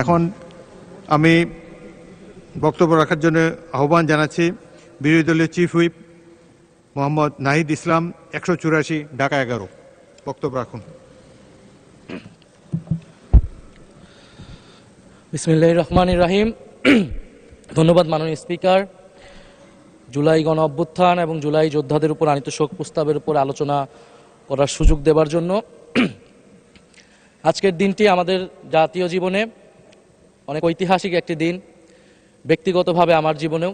এখন আমি বক্তব্য রাখার জন্য আহ্বান জানাচ্ছি বিরোধী দলীয় চিফ হুইপ মোহাম্মদ নাহিদ ইসলাম, 184, ঢাকা 11। বক্তব্য রাখুন। বিসমিল্লাহির রহমানির রহিম। ধন্যবাদ মাননীয় স্পিকার। জুলাই গণ অভ্যুত্থান এবং জুলাই যোদ্ধাদের উপর আনীত শোক প্রস্তাবের উপর আলোচনা করার সুযোগ দেওয়ার জন্য। আজকের দিনটি আমাদের জাতীয় জীবনে অনেক ঐতিহাসিক একটি দিন, ব্যক্তিগতভাবে আমার জীবনেও।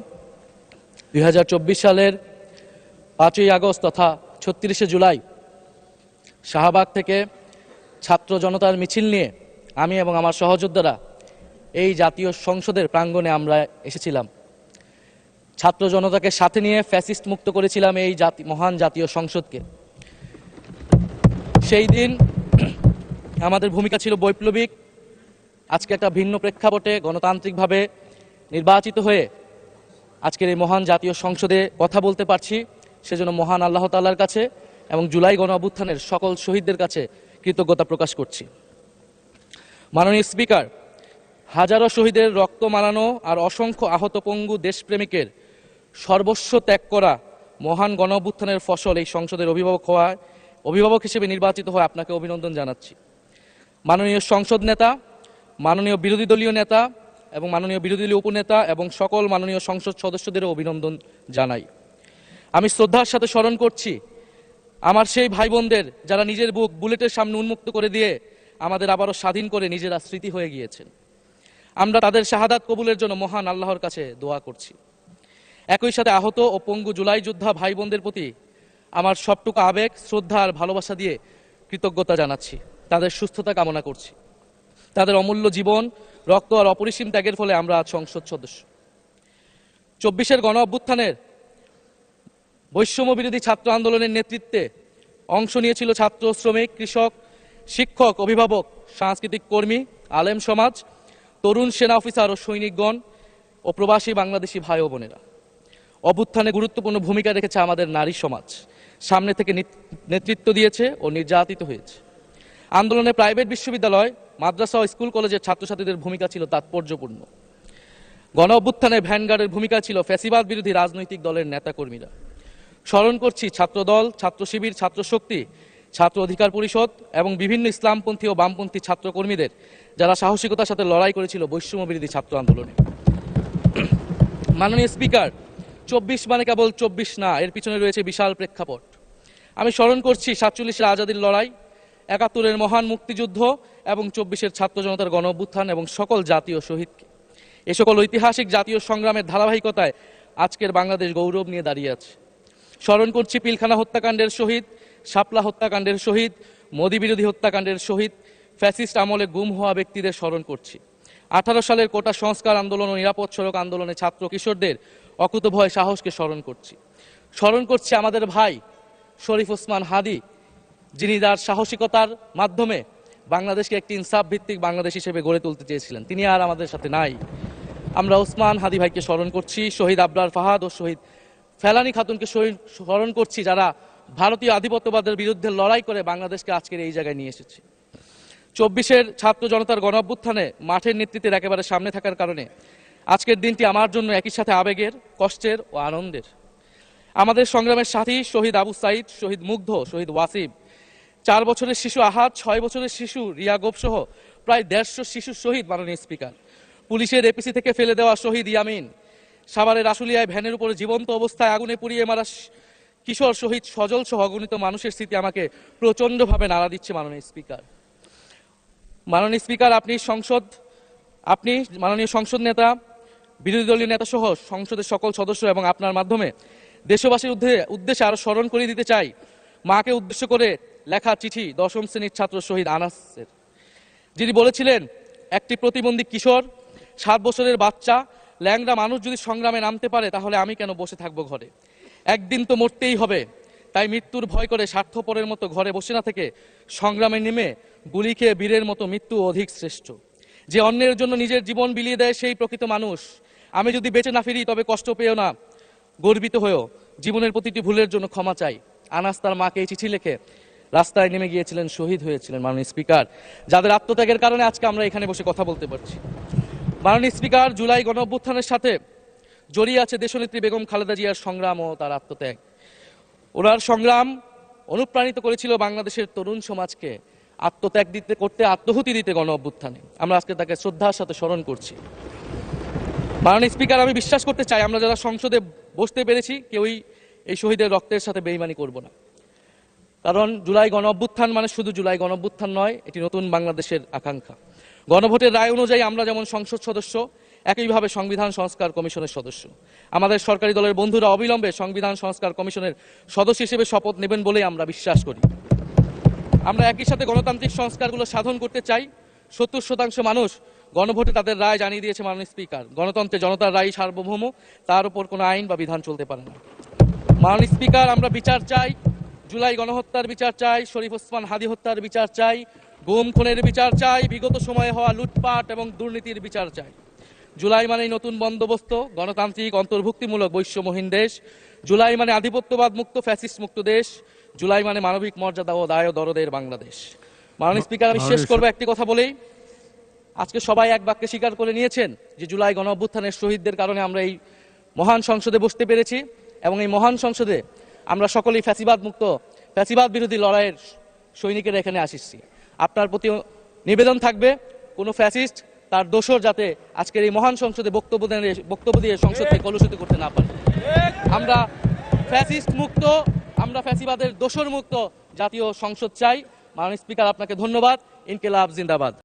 2024 সালের 5ই আগস্ট তথা 36শে জুলাই শাহবাগ থেকে ছাত্র জনতার মিছিল নিয়ে আমি এবং আমার সহযোদ্ধারা এই জাতীয় সংসদের প্রাঙ্গণে আমরা এসেছিলাম। ছাত্র জনতাকে সাথে নিয়ে ফ্যাসিস্ট মুক্ত করেছিলাম এই মহান জাতীয় সংসদকে। সেই দিন আমাদের ভূমিকা ছিল বৈপ্লবিক। আজকে একটা ভিন্ন প্রেক্ষাপটে গণতান্ত্রিকভাবে নির্বাচিত হয়ে আজকের এই মহান জাতীয় সংসদে কথা বলতে পারছি, সেজন্য মহান আল্লাহ তাআলার কাছে এবং জুলাই গণ অভ্যুত্থানের সকল শহীদদের কাছে কৃতজ্ঞতা প্রকাশ করছি। মাননীয় স্পিকার, হাজারো শহীদের রক্ত মারানো আর অসংখ্য আহত পঙ্গু দেশপ্রেমিকের সর্বস্ব ত্যাগ করা মহান গণ অভ্যুত্থানের ফসল এই সংসদের অভিভাবক হিসেবে নির্বাচিত হয়ে আপনাকে অভিনন্দন জানাচ্ছি। মাননীয় সংসদ নেতা, মাননীয় বিরোধী দলীয় নেতা এবং মাননীয় বিরোধী দলীয় উপনেতা এবং সকল মাননীয় সংসদ সদস্যদেরও অভিনন্দন জানাই। আমি শ্রদ্ধার সাথে স্মরণ করছি আমার সেই ভাই বোনদের যারা নিজের বুক বুলেটের সামনে উন্মুক্ত করে দিয়ে আমাদের আবারও স্বাধীন করে নিজেরা স্মৃতি হয়ে গিয়েছেন। আমরা তাদের শাহাদাত কবুলের জন্য মহান আল্লাহর কাছে দোয়া করছি। একই সাথে আহত ও পঙ্গু জুলাই যোদ্ধা ভাই বোনদের প্রতি আমার সবটুকু আবেগ, শ্রদ্ধা আর ভালোবাসা দিয়ে কৃতজ্ঞতা জানাচ্ছি। তাদের সুস্থতা কামনা করছি। তাদের অমূল্য জীবন, রক্ত আর অপরিসীম ত্যাগের ফলে আমরা আজ সংসদ সদস্য। 24-এর গণ অভ্যুত্থানের বৈষম্য বিরোধী ছাত্র আন্দোলনের নেতৃত্বে অংশ নিয়েছিল ছাত্র, শ্রমিক, কৃষক, শিক্ষক, অভিভাবক, সাংস্কৃতিক কর্মী, আলেম সমাজ, তরুণ সেনা অফিসার ও সৈনিকগণ ও প্রবাসী বাংলাদেশি ভাই ও বোনেরা। অভ্যুত্থানে গুরুত্বপূর্ণ ভূমিকা রেখেছে আমাদের নারী সমাজ, সামনে থেকে নেতৃত্ব দিয়েছে ও নির্যাতিত হয়েছে। আন্দোলনে প্রাইভেট বিশ্ববিদ্যালয়, মাদ্রাসা ও স্কুল কলেজের ছাত্রছাত্রীদের ভূমিকা ছিল তাৎপর্যপূর্ণ। গণ অভ্যুত্থানে ভ্যানগার্ডের ভূমিকা ছিল ফ্যাসিবাদ বিরোধী রাজনৈতিক দলের নেতাকর্মীরা। স্মরণ করছি ছাত্রদল, ছাত্র শিবির, ছাত্র শক্তি, ছাত্র অধিকার পরিষদ এবং বিভিন্ন ইসলামপন্থী ও বামপন্থী ছাত্রকর্মীদের যারা সাহসিকতার সাথে লড়াই করেছিল বৈষম্য বিরোধী ছাত্র আন্দোলনে। মাননীয় স্পিকার, 24 মানে কেবল 24 না, এর পিছনে রয়েছে বিশাল প্রেক্ষাপট। আমি স্মরণ করছি 47-এর আজাদির লড়াই, 71-এর মহান মুক্তিযুদ্ধ এবং 24-এর ছাত্র জনতার গণ অভ্যুত্থান এবং সকল জাতীয় শহীদকে। এ সকল ঐতিহাসিক জাতীয় সংগ্রামের ধারাবাহিকতায় আজকের বাংলাদেশ গৌরব নিয়ে দাঁড়িয়ে আছে। স্মরণ করছি পিলখানা হত্যাকাণ্ডের শহীদ, শাপলা হত্যাকাণ্ডের শহীদ, মোদি বিরোধী হত্যাকাণ্ডের শহীদ, ফ্যাসিস্ট আমলে গুম হওয়া ব্যক্তিদের স্মরণ করছি। 18 সালের কোটা সংস্কার আন্দোলন ও নিরাপদ সড়ক আন্দোলনে ছাত্র কিশোরদের অকুতোভয় সাহসকে স্মরণ করছি। স্মরণ করছি আমাদের ভাই শরীফ ওসমান হাদি, যিনি তার সাহসিকতার মাধ্যমে বাংলাদেশকে একটি ইনসাফ ভিত্তিক বাংলাদেশ হিসেবে গড়ে তুলতে চেয়েছিলেন। তিনি আর আমাদের সাথে নাই। আমরা ওসমান হাদি ভাইকে স্মরণ করছি। শহীদ আবরার ফাহাদ ও শহীদ ফেলানী খাতুনকে স্মরণ করছি, যারা ভারতীয় আধিপত্যবাদের বিরুদ্ধে লড়াই করে বাংলাদেশকে আজকের এই জায়গায় নিয়ে এসেছে। 24-এর ছাত্র জনতার গণ অভ্যুত্থানে মাঠের নেতৃত্বের একেবারে সামনে থাকার কারণে আজকের দিনটি আমার জন্য একই সাথে আবেগের, কষ্টের ও আনন্দের। আমাদের সংগ্রামের সাথী শহীদ আবু সাইদ, শহীদ মুগ্ধ, শহীদ ওয়াসিব, 4 বছরের শিশু আহাদ, 6 বছরের শিশু রিয়া গোপ সহ প্রায় 150 শিশু শহীদ। মাননীয় স্পিকার, পুলিশের এপিসি থেকে ফেলে দেওয়া শহীদ ইয়ামিন, সাভারের আশুলিয়ায় ভ্যানের উপরে জীবন্ত অবস্থায় আগুনে পুড়িয়ে মারা কিশোর শহীদ সজল সহ অগণিত মানুষের স্মৃতি আমাকে প্রচণ্ডভাবে নাড়া দিচ্ছে। মাননীয় স্পিকার, আপনি মাননীয় সংসদ নেতা, বিরোধী দলীয় নেতা সহ সংসদের সকল সদস্য এবং আপনার মাধ্যমে দেশবাসীর উদ্দেশ্যে আরো স্মরণ করিয়ে দিতে চাই মাকে উদ্দেশ্য করে লেখা চিঠি 10ম শ্রেণীর ছাত্র শহীদ আনাসের, যিনি বলেছিলেন, একটি প্রতিবন্ধী কিশোর, 7 বছরের বাচ্চা, ল্যাংড়া মানুষ যদি সংগ্রামে নামতে পারে তাহলে আমি কেন বসে থাকবো ঘরে? একদিন তো মরতেই হবে, তাই মৃত্যুর ভয় করে স্বার্থপরের মতো ঘরে বসে না থেকে সংগ্রামে নেমে গুলি খেয়ে বীরের মতো মৃত্যু অধিক শ্রেষ্ঠ। যে অন্যের জন্য নিজের জীবন বিলিয়ে দেয় সেই প্রকৃত মানুষ। আমি যদি বেঁচে না ফিরি তবে কষ্ট পেও না, গর্বিত হয়েও জীবনের প্রতিটি ভুলের জন্য ক্ষমা চাই। আনাস তার মাকে এই চিঠি লিখে রাস্তায় নেমে গিয়েছিলেন, শহীদ হয়েছিলেন মাননীয় স্পিকার, যাদের আত্মত্যাগের কারণে আজকে আমরা এখানে বসে কথা বলতে পারছি। মাননীয় স্পিকার, জুলাই গণঅভ্যুত্থানের সাথে জড়িয়ে আছে দেশনেত্রী বেগম খালেদা জিয়ার সংগ্রাম ও তার আত্মত্যাগ। ওনার সংগ্রাম অনুপ্রাণিত করেছিল বাংলাদেশের তরুণ সমাজকে আত্মত্যাগ করতে, আত্মহুতি দিতে গণ অভ্যুত্থানে। আমরা আজকে তাকে শ্রদ্ধার সাথে স্মরণ করছি। মাননীয় স্পিকার, আমি বিশ্বাস করতে চাই আমরা যারা সংসদে বসতে পেরেছি কেউই এই শহীদের রক্তের সাথে বেইমানি করব না। কারণ জুলাই গণ অভ্যুত্থান মানে শুধু জুলাই গণ অভ্যুত্থান নয়, এটি নতুন বাংলাদেশের আকাঙ্ক্ষা। গণভোটের রায় অনুযায়ী আমরা যেমন সংসদ সদস্য, একইভাবে সংবিধান সংস্কার কমিশনের সদস্য। আমাদের সরকারি দলের বন্ধুরা অবিলম্বে সংবিধান সংস্কার কমিশনের সদস্য হিসেবে শপথ নেবেন বলেই আমরা বিশ্বাস করি। আমরা একই সাথে গণতান্ত্রিক সংস্কারগুলো সাধন করতে চাই। 70% মানুষ গণভোটে তাদের রায় জানিয়ে দিয়েছে মাননীয় স্পিকার। গণতন্ত্রে জনতার রায় সার্বভৌম, তার উপর কোনো আইন বা বিধান চলতে পারে না। মাননীয় স্পিকার, আমরা বিচার চাই, জুলাই গণহত্যার বিচার চাই, শরীফ ওসমান হাদি হত্যার বিচার চাই, গুম খুনের বিচার চাই, বিগত সময়ে হওয়া লুটপাট এবং দুর্নীতির বিচার চাই। জুলাই মানে নতুন বন্দোবস্ত, গণতান্ত্রিক অন্তর্ভুক্তিমূলক বৈষম্যহীন দেশ। জুলাই মানে আধিপত্যবাদ মুক্ত, ফ্যাসিস্ট মুক্ত দেশ। জুলাই মানে মানবিক মর্যাদা ও দায় ও দরদের বাংলাদেশ। মাননীয় স্পিকার, আমি শেষ করবো একটি কথা বলেই। আজকে সবাই এক বাক্যে স্বীকার করে নিয়েছেন যে জুলাই গণ অভ্যুত্থানের শহীদদের কারণে আমরা এই মহান সংসদে বসতে পেরেছি এবং এই মহান সংসদে আমরা সকলেই ফ্যাসিবাদ মুক্ত, ফ্যাসিবাদ বিরোধী লড়াইয়ের সৈনিকেরা এখানে আসিছি। আপনার প্রতি নিবেদন থাকবে কোনো ফ্যাসিস্ট তার দোসর যাতে আজকের এই মহান সংসদে বক্তব্য দিয়ে সংসদকে কলুষিত করতে না পারে। আমরা ফ্যাসিস্ট মুক্ত, আমরা ফ্যাসিবাদের দোসর মুক্ত জাতীয় সংসদ চাই। মাননীয় স্পিকার, আপনাকে ধন্যবাদ। ইনকিলাব জিন্দাবাদ।